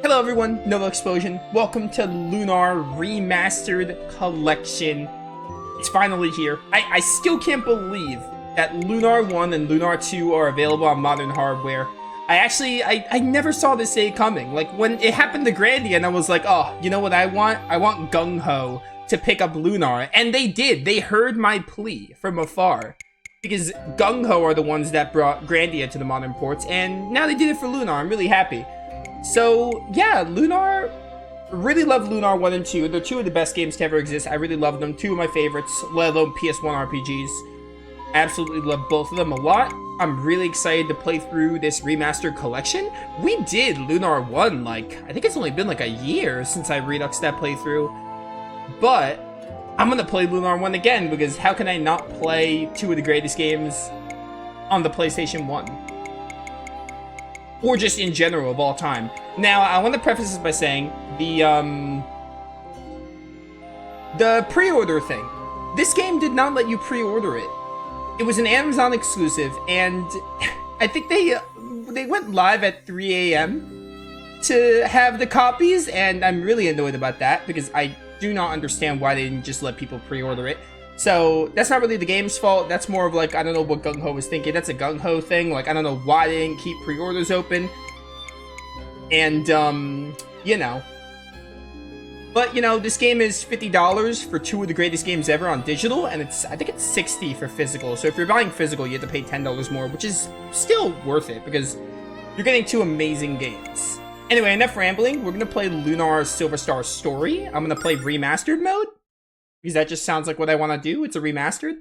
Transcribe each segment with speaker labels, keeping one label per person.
Speaker 1: Hello everyone, Novaexplosion. Welcome to Lunar Remastered Collection. It's finally here. I still can't believe that Lunar 1 and Lunar 2 are available on modern hardware. I never saw this day coming. Like, when it happened to Grandia, and I was like, oh, you know what I want? I want Gung Ho to pick up Lunar. And they did. They heard my plea from afar. Because Gung Ho are the ones that brought Grandia to the modern ports, and now they did it for Lunar. I'm really happy. So, yeah, Lunar, really love Lunar 1 and 2. They're two of the best games to ever exist. I really love them. Two of my favorites, let alone PS1 RPGs. Absolutely love both of them a lot. I'm really excited to play through this remastered collection. We did Lunar 1, I think it's only been like a year since I reduxed that playthrough. But I'm gonna play Lunar 1 again, because how can I not play two of the greatest games on the PlayStation 1? Or just in general of all time. Now, I want to preface this by saying the pre-order thing. This game did not let you pre-order it. It was an Amazon exclusive, and I think they went live at 3 a.m. to have the copies, and I'm really annoyed about that because I do not understand why they didn't just let people pre-order it. So, that's not really the game's fault. That's more of I don't know what Gung Ho was thinking. That's a Gung Ho thing. I don't know why they didn't keep pre-orders open. And, you know. But, this game is $50 for two of the greatest games ever on digital. And I think it's $60 for physical. So, if you're buying physical, you have to pay $10 more, which is still worth it because you're getting two amazing games. Anyway, enough rambling. We're going to play Lunar Silver Star Story. I'm going to play Remastered mode, because that just sounds like what I want to do. It's a remastered.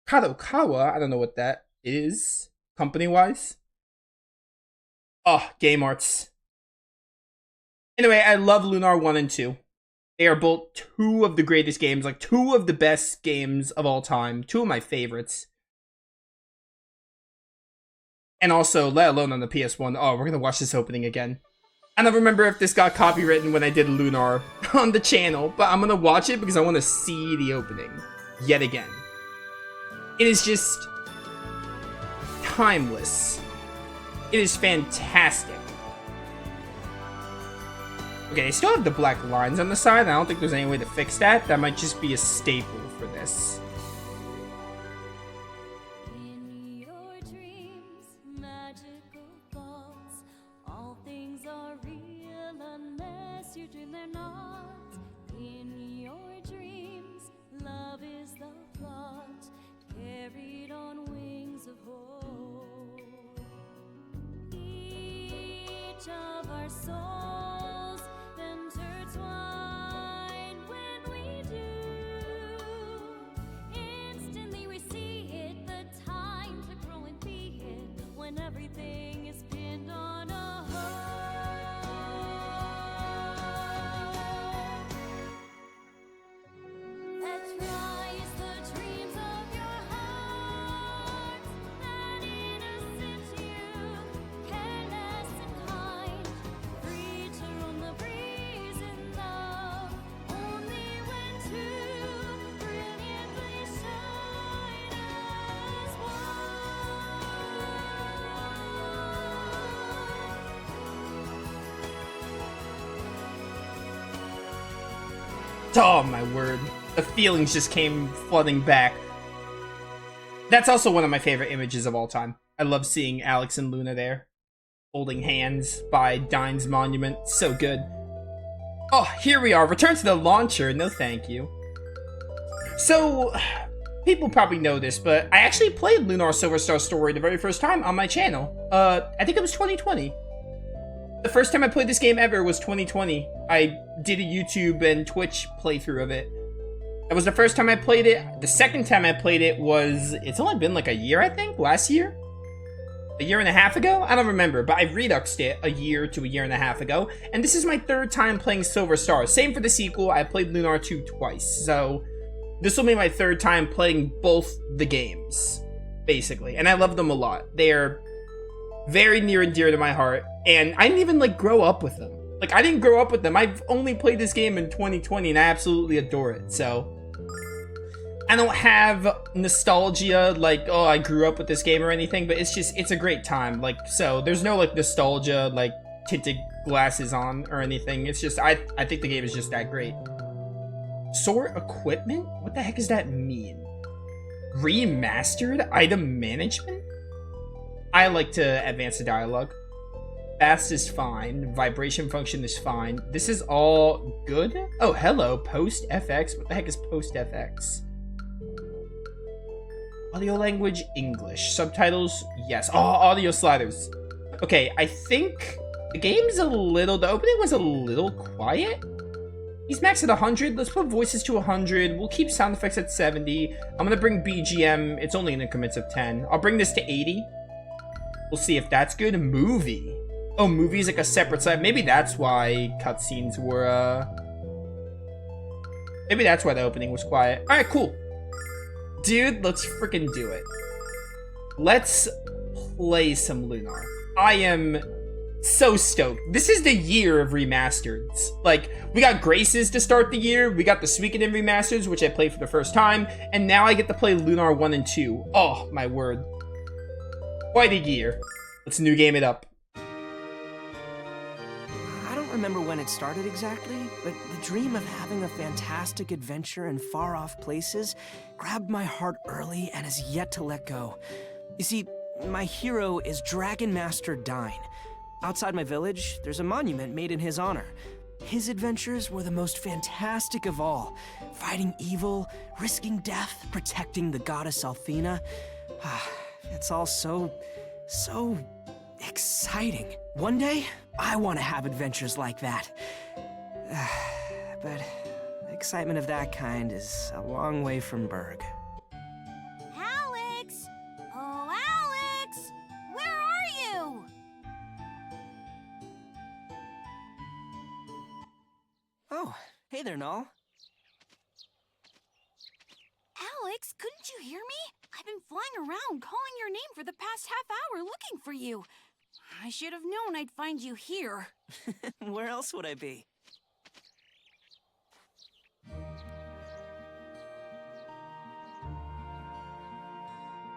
Speaker 1: Kadokawa, I don't know what that is, company-wise. Oh, Game Arts. Anyway, I love Lunar 1 and 2. They are both two of the greatest games, two of the best games of all time. Two of my favorites. And also, let alone on the PS1. Oh, we're going to watch this opening again. I don't remember if this got copywritten when I did Lunar on the channel, but I'm gonna watch it because I want to see the opening yet again. It is just timeless. It is fantastic. Okay, they still have the black lines on the side. I don't think there's any way to fix that. That might just be a staple for this.
Speaker 2: Of our souls intertwine when we do. Instantly we see it, the time to grow and be it, when everything is pinned on a hold. Let's rise the dreams of your heart, that innocent youth, careless and kind, free to roam the breeze in love, only when two brilliantly shine as one.
Speaker 1: Oh my word. The feelings just came flooding back. That's also one of my favorite images of all time. I love seeing Alex and Luna there, holding hands by Dine's monument. So good. Oh, here we are. Return to the launcher. No thank you. So, people probably know this, but I actually played Lunar Silver Star Story the very first time on my channel. I think it was 2020. The first time I played this game ever was 2020. I did a YouTube and Twitch playthrough of it. That was the first time I played it. The second time I played it was, it's only been a year, I think, last year? A year and a half ago? I don't remember, but I reduxed it a year to a year and a half ago. And this is my third time playing Silver Star. Same for the sequel, I played Lunar 2 twice. So, this will be my third time playing both the games, basically. And I love them a lot. They are very near and dear to my heart. And I didn't even, grow up with them. I didn't grow up with them. I've only played this game in 2020, and I absolutely adore it. So, I don't have nostalgia, like, oh, I grew up with this game or anything, but it's just, it's a great time. Like, so, there's no, like, nostalgia, like, tinted glasses on or anything. It's just, I think the game is just that great. Sort equipment? What the heck does that mean? Remastered item management? I like to advance the dialogue. Fast is fine. Vibration function is fine. This is all good? Oh, hello. Post FX? What the heck is post FX? Audio language, English. Subtitles, yes. Oh, audio sliders. Okay, I think the game's the opening was a little quiet. He's maxed at 100. Let's put voices to 100. We'll keep sound effects at 70. I'm gonna bring BGM. It's only in increments of 10. I'll bring this to 80. We'll see if that's good. Movie. Oh, movie is like a separate side. Maybe that's why cutscenes were, maybe that's why the opening was quiet. Alright, cool. Dude, let's freaking do it. Let's play some Lunar. I am so stoked. This is the year of remasters. Like, we got Graces to start the year, we got the Suikoden remasters, which I played for the first time, and now I get to play Lunar 1 and 2. Oh, my word. Quite a year. Let's new game it up.
Speaker 3: I don't remember when it started exactly, but the dream of having a fantastic adventure in far-off places grabbed my heart early and has yet to let go. You see, my hero is Dragon Master Dine. Outside my village, there's a monument made in his honor. His adventures were the most fantastic of all, fighting evil, risking death, protecting the goddess Althena. It's all so exciting. One day, I want to have adventures like that. But excitement of that kind is a long way from Berg.
Speaker 2: Alex! Oh, Alex! Where are you?
Speaker 3: Oh, hey there, Null.
Speaker 2: Alex, couldn't you hear me? I've been flying around calling your name for the past half hour looking for you. I should have known I'd find you here.
Speaker 3: Where else would I be?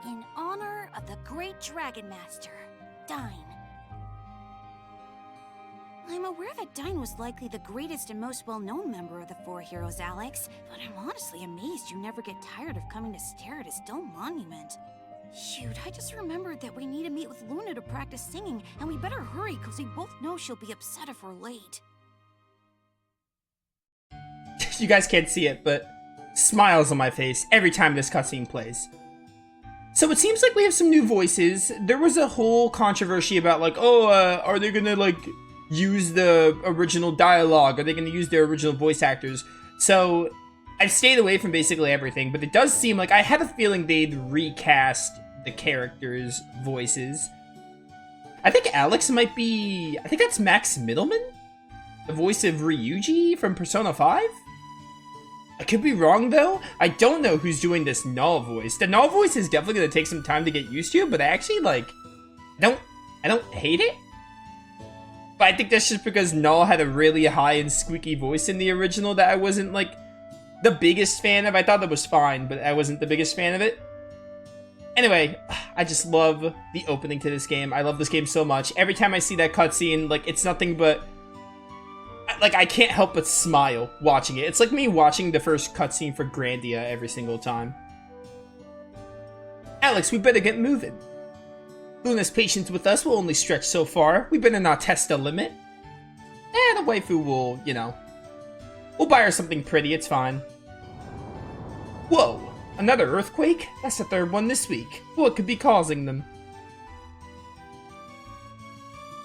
Speaker 2: In honor of the great Dragon Master, Dine. I'm aware that Dine was likely the greatest and most well-known member of the Four Heroes, Alex, but I'm honestly amazed you never get tired of coming to stare at his dome monument. Shoot, I just remembered that we need to meet with Luna to practice singing, and we better hurry because we both know she'll be upset if we're late.
Speaker 1: You guys can't see it, but smiles on my face every time this cutscene plays. So it seems like we have some new voices. There was a whole controversy about like, are they gonna like use the original dialogue? Are they gonna use their original voice actors? So I've stayed away from basically everything, but it does seem like I had a feeling they'd recast the characters' voices. I think Alex might be, I think that's Max Middleman? The voice of Ryuji from Persona 5? I could be wrong though. I don't know who's doing this Null voice. The Null voice is definitely gonna take some time to get used to, but I actually like, I don't hate it. But I think that's just because Null had a really high and squeaky voice in the original that I wasn't like the biggest fan of. I thought that was fine, but I wasn't the biggest fan of it. Anyway, I just love the opening to this game. I love this game so much. Every time I see that cutscene, like, it's nothing but, like, I can't help but smile watching it. It's like me watching the first cutscene for Grandia every single time. Alex, we better get moving. Luna's patience with us will only stretch so far. We better not test the limit. The waifu will, you know, we'll buy her something pretty, it's fine. Whoa, another earthquake? That's the third one this week. What could be causing them?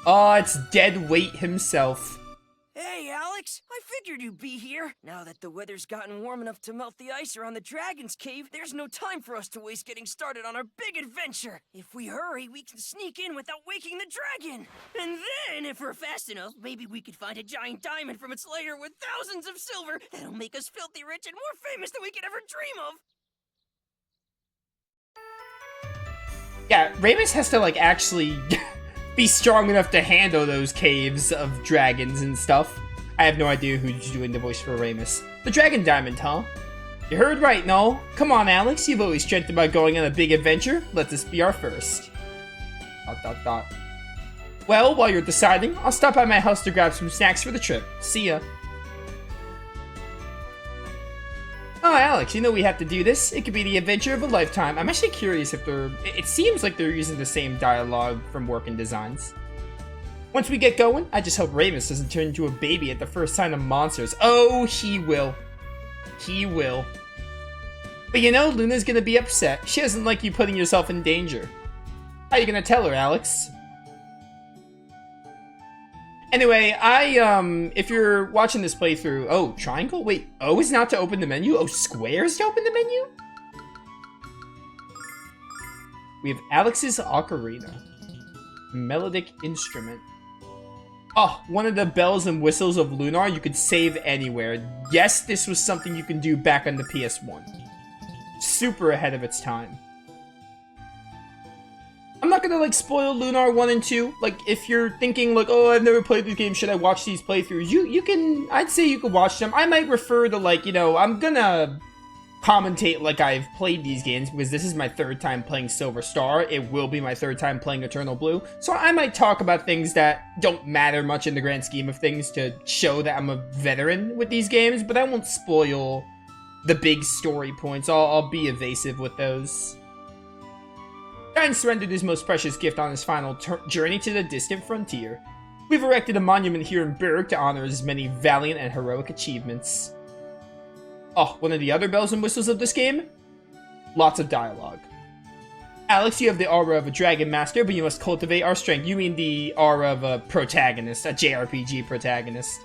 Speaker 1: Oh, it's Dead Weight himself.
Speaker 3: Hey, Alex! I figured you'd be here. Now that the weather's gotten warm enough to melt the ice around the Dragon's Cave, there's no time for us to waste getting started on our big adventure. If we hurry, we can sneak in without waking the dragon. And then, if we're fast enough, maybe we could find a giant diamond from its lair with thousands of silver that'll make us filthy rich and more famous than we could ever dream of.
Speaker 1: Yeah, Ramus has to, like, actually be strong enough to handle those caves of dragons and stuff. I have no idea who's doing the voice for Ramus. The Dragon Diamond, huh? You heard right, Null. Come on, Alex. You've always dreamt about going on a big adventure. Let this be our first. ... Well, while you're deciding, I'll stop by my house to grab some snacks for the trip. See ya. Oh, Alex, you know we have to do this. It could be the adventure of a lifetime. I'm actually curious if they're... It seems like they're using the same dialogue from Working Designs. Once we get going, I just hope Ramus doesn't turn into a baby at the first sign of monsters. Oh, he will. He will. But you know, Luna's gonna be upset. She doesn't like you putting yourself in danger. How are you gonna tell her, Alex? Anyway, if you're watching this playthrough... Oh, triangle? Wait, O is not to open the menu? Oh, square is to open the menu? We have Alex's ocarina. Melodic instrument. Oh, one of the bells and whistles of Lunar, you could save anywhere. Yes, this was something you can do back on the PS1. Super ahead of its time. I'm not gonna, like, spoil Lunar 1 and 2. Like, if you're thinking, like, oh, I've never played this game, should I watch these playthroughs? You can, I'd say you could watch them. I might refer to, like, you know, I'm gonna commentate like I've played these games, because this is my third time playing Silver Star. It will be my third time playing Eternal Blue. So I might talk about things that don't matter much in the grand scheme of things to show that I'm a veteran with these games, but I won't spoil the big story points. I'll be evasive with those. Dine surrendered his most precious gift on his final journey to the distant frontier. We've erected a monument here in Berg to honor his many valiant and heroic achievements. Oh, one of the other bells and whistles of this game? Lots of dialogue. Alex, you have the aura of a dragon master, but you must cultivate our strength. You mean the aura of a protagonist, a JRPG protagonist.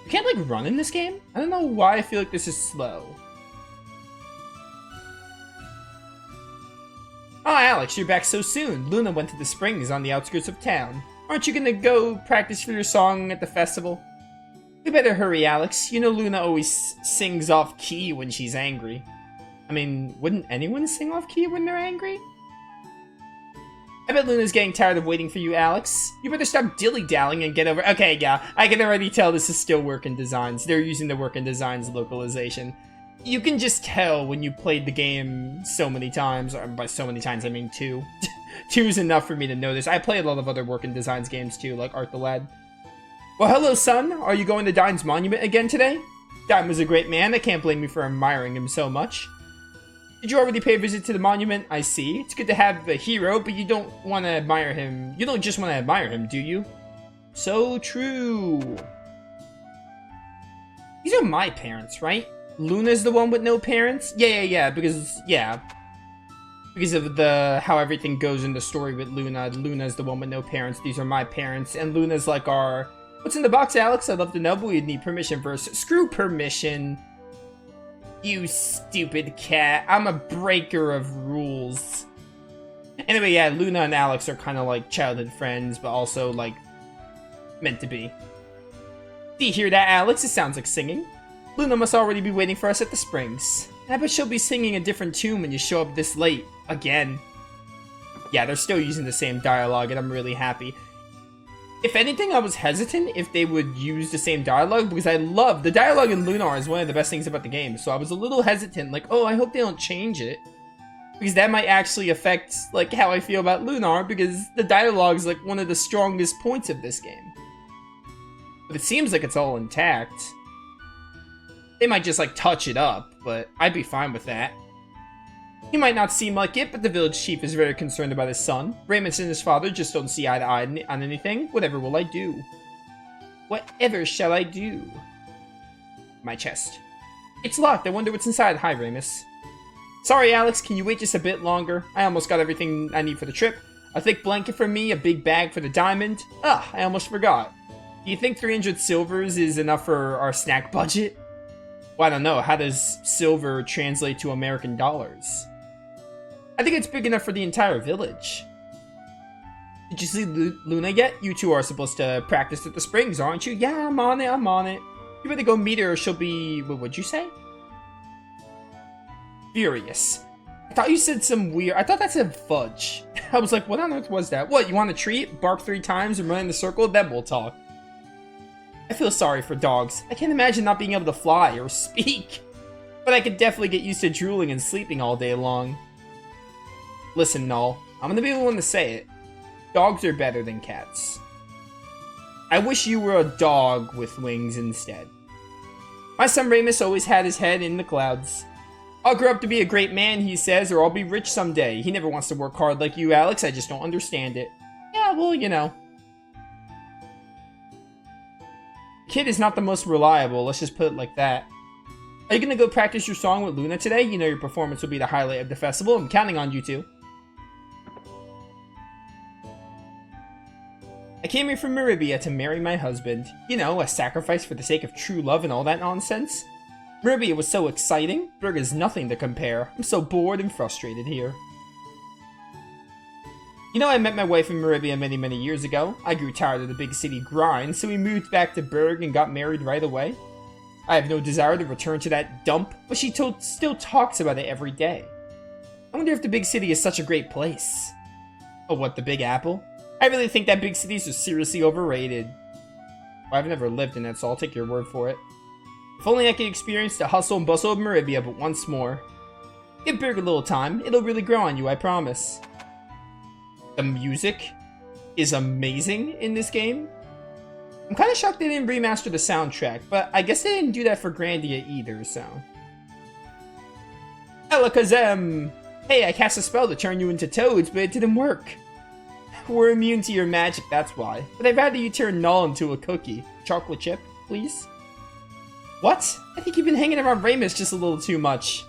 Speaker 1: You can't, like, run in this game? I don't know why I feel like this is slow. Oh, Alex, you're back so soon. Luna went to the springs on the outskirts of town. Aren't you gonna go practice for your song at the festival? We better hurry, Alex. You know Luna always sings off key when she's angry. I mean, wouldn't anyone sing off key when they're angry? I bet Luna's getting tired of waiting for you, Alex. You better stop dilly-dallying and get over... Okay, yeah, I can already tell this is still Working Designs. They're using the Working Designs localization. You can just tell when you played the game so many times, or by so many times I mean 2. 2 is enough for me to know this. I play a lot of other Working Designs games too, like Art the Lad. Well, hello, son. Are you going to Dine's monument again today? Dine was a great man. I can't blame you for admiring him so much. Did you already pay a visit to the monument? I see. It's good to have a hero, but you don't want to admire him. You don't just want to admire him, do you? So true. These are my parents, right? Luna's the one with no parents? Yeah, because of how everything goes in the story with Luna. Luna's the one with no parents. These are my parents, and Luna's like our... What's in the box, Alex? I'd love to know, but we'd need permission first. Screw permission. You stupid cat. I'm a breaker of rules. Anyway, yeah, Luna and Alex are kind of like childhood friends, but also, like, meant to be. Do you hear that, Alex? It sounds like singing. Luna must already be waiting for us at the springs. I bet she'll be singing a different tune when you show up this late. Again. Yeah, they're still using the same dialogue, and I'm really happy. If anything, I was hesitant if they would use the same dialogue, because I love... The dialogue in Lunar is one of the best things about the game, so I was a little hesitant, like, oh, I hope they don't change it. Because that might actually affect, like, how I feel about Lunar, because the dialogue is, like, one of the strongest points of this game. But it seems like it's all intact. They might just, like, touch it up, but I'd be fine with that. He might not seem like it, but the village chief is very concerned about his son. Ramus and his father just don't see eye to eye on anything. Whatever will I do? Whatever shall I do? My chest. It's locked. I wonder what's inside. Hi, Ramus. Sorry, Alex. Can you wait just a bit longer? I almost got everything I need for the trip. A thick blanket for me, a big bag for the diamond. Ah, I almost forgot. Do you think 300 silvers is enough for our snack budget? Well, I don't know. How does silver translate to American dollars? I think it's big enough for the entire village. Did you see Luna yet? You two are supposed to practice at the springs, aren't you? Yeah, I'm on it. You better go meet her or she'll be... What'd you say? Furious. I thought you said some weird... I thought that said fudge. I was like, what on earth was that? What, you want a treat? Bark 3 times and run in the circle? Then we'll talk. I feel sorry for dogs. I can't imagine not being able to fly or speak. But I could definitely get used to drooling and sleeping all day long. Listen, Null, I'm gonna be the one to say it. Dogs are better than cats. I wish you were a dog with wings instead. My son Remus always had his head in the clouds. I'll grow up to be a great man, he says, or I'll be rich someday. He never wants to work hard like you, Alex. I just don't understand it. Yeah, well, you know. Kid is not the most reliable, let's just put it like that. Are you gonna go practice your song with Luna today? You know your performance will be the highlight of the festival. I'm counting on you two. I came here from Meribia to marry my husband. You know, a sacrifice for the sake of true love and all that nonsense. Meribia was so exciting. Berg is nothing to compare. I'm so bored and frustrated here. You know, I met my wife in Meribia many, many years ago. I grew tired of the big city grind, so we moved back to Berg and got married right away. I have no desire to return to that dump, but she still talks about it every day. I wonder if the big city is such a great place. Oh, what, the Big Apple? I really think that big cities are seriously overrated. Well, I've never lived in it, so I'll take your word for it. If only I could experience the hustle and bustle of Meribia, but once more. Give Berg a little time, it'll really grow on you, I promise. The music is amazing in this game. I'm kind of shocked they didn't remaster the soundtrack, but I guess they didn't do that for Grandia either, so. Alakazam! Hey, I cast a spell to turn you into toads, but it didn't work. We're immune to your magic, that's why. But I'd rather you turn Null into a cookie. Chocolate chip, please? What? I think you've been hanging around Remus just a little too much.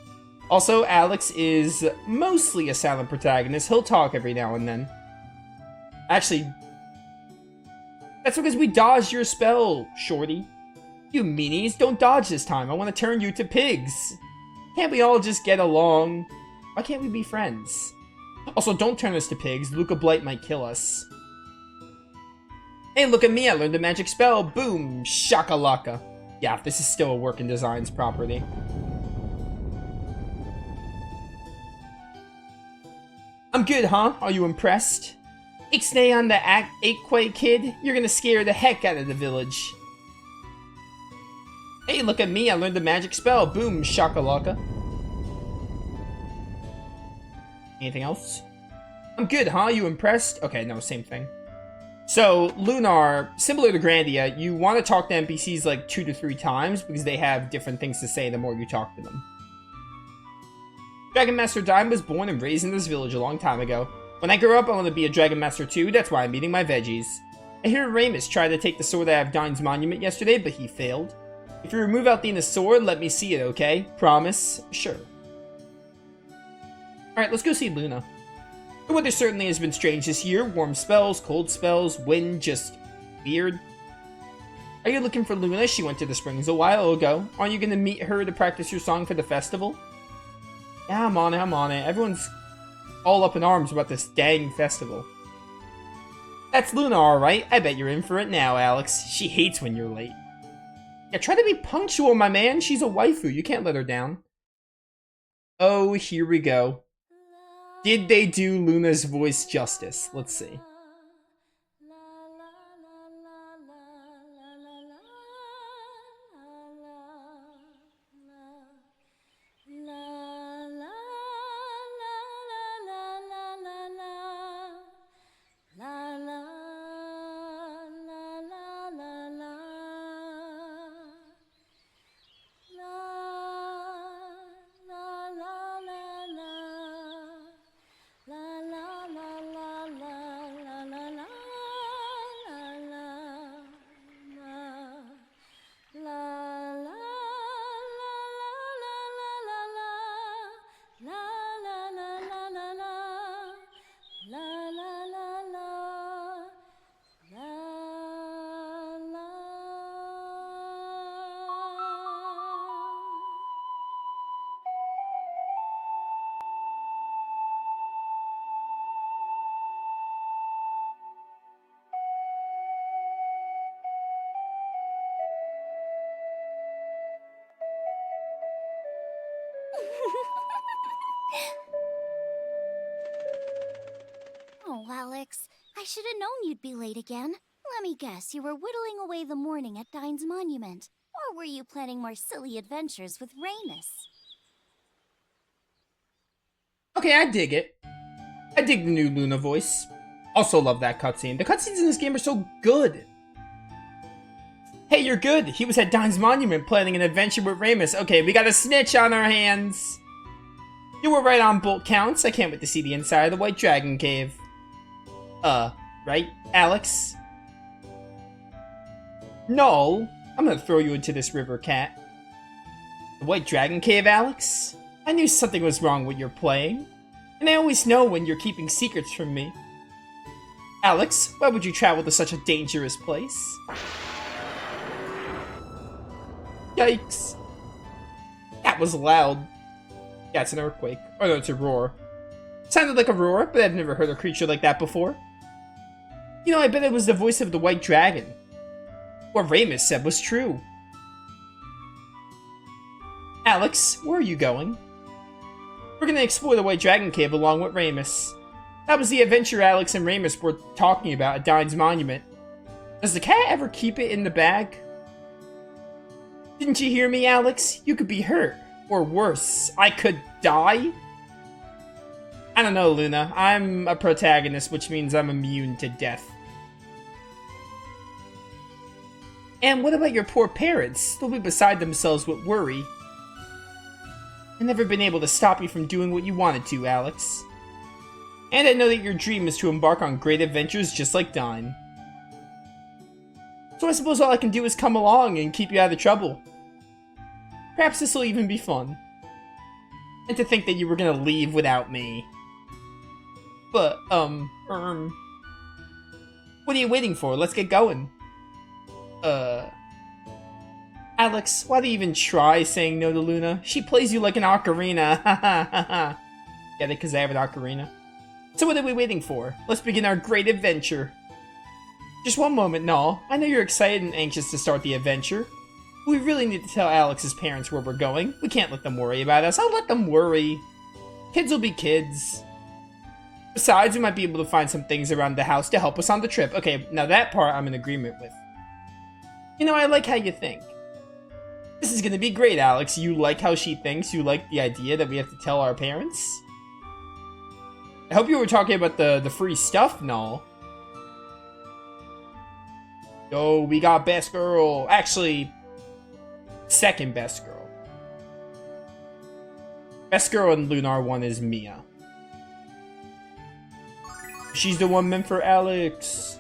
Speaker 1: Also, Alex is mostly a silent protagonist. He'll talk every now and then. Actually, that's because we dodged your spell, shorty. You meanies, don't dodge this time. I want to turn you to pigs. Can't we all just get along? Why can't we be friends? Also, don't turn us to pigs. Luca Blight might kill us. Hey, look at me. I learned a magic spell. Boom. Shakalaka. Yeah, this is still a work in Design's property. I'm good, huh? Are you impressed? Ixnay on the 8-Quay kid? You're gonna scare the heck out of the village. Hey, look at me. I learned a magic spell. Boom. Shakalaka. Anything else? I'm good, huh? You impressed? Okay, no, same thing. So, Lunar, similar to Grandia, you want to talk to NPCs like 2 to 3 times because they have different things to say the more you talk to them. Dragon Master Dime was born and raised in this village a long time ago. When I grow up, I want to be a Dragon Master too, that's why I'm eating my veggies. I hear Remus tried to take the sword out of Dine's monument yesterday, but he failed. If you remove Althena's sword, let me see it, okay? Promise? Sure. Alright, let's go see Luna. The weather certainly has been strange this year. Warm spells, cold spells, wind, just weird. Are you looking for Luna? She went to the springs a while ago. Aren't you going to meet her to practice your song for the festival? Yeah, I'm on it. Everyone's all up in arms about this dang festival. That's Luna, alright. I bet you're in for it now, Alex. She hates when you're late. Yeah, try to be punctual, my man. She's a waifu. You can't let her down. Oh, here we go. Did they do Luna's voice justice? Let's see.
Speaker 2: Oh, Alex, I should have known you'd be late again. Let me guess, you were whittling away the morning at Dine's monument. Or were you planning more silly adventures with Remus?
Speaker 1: Okay, I dig it. I dig the new Luna voice. Also love that cutscene. The cutscenes in this game are so good. Hey, you're good. He was at Dine's monument planning an adventure with Ramus. Okay, we got a snitch on our hands. You were right on bolt counts. I can't wait to see the inside of the White Dragon Cave. Right, Alex? No, I'm gonna throw you into this river, cat. The White Dragon Cave, Alex? I knew something was wrong when you're playing. And I always know when you're keeping secrets from me. Alex, why would you travel to such a dangerous place? Yikes. That was loud. Yeah, it's an earthquake. Oh no, it's a roar. Sounded like a roar, but I've never heard a creature like that before. You know, I bet it was the voice of the White Dragon. What Ramus said was true. Alex, where are you going? We're gonna explore the White Dragon Cave along with Ramus. That was the adventure Alex and Ramus were talking about at Dine's monument. Does the cat ever keep it in the bag? Didn't you hear me, Alex? You could be hurt. Or worse, I could die? I don't know, Luna. I'm a protagonist, which means I'm immune to death. And what about your poor parents? They'll be beside themselves with worry. I've never been able to stop you from doing what you wanted to, Alex. And I know that your dream is to embark on great adventures just like Dine. So I suppose all I can do is come along and keep you out of trouble. Perhaps this will even be fun. And to think that you were gonna leave without me. But, what are you waiting for? Let's get going. Alex, why do you even try saying no to Luna? She plays you like an ocarina. Get it? Because I have an ocarina. So what are we waiting for? Let's begin our great adventure. Just one moment, Null. I know you're excited and anxious to start the adventure. We really need to tell Alex's parents where we're going. We can't let them worry about us. I'll let them worry. Kids will be kids. Besides, we might be able to find some things around the house to help us on the trip. Okay, now that part I'm in agreement with. You know, I like how you think. This is gonna be great, Alex. You like how she thinks? You like the idea that we have to tell our parents? I hope you were talking about the free stuff, Null. Yo, we got best girl. Actually, second best girl. Best girl in Lunar 1 is Mia. She's the one meant for Alex.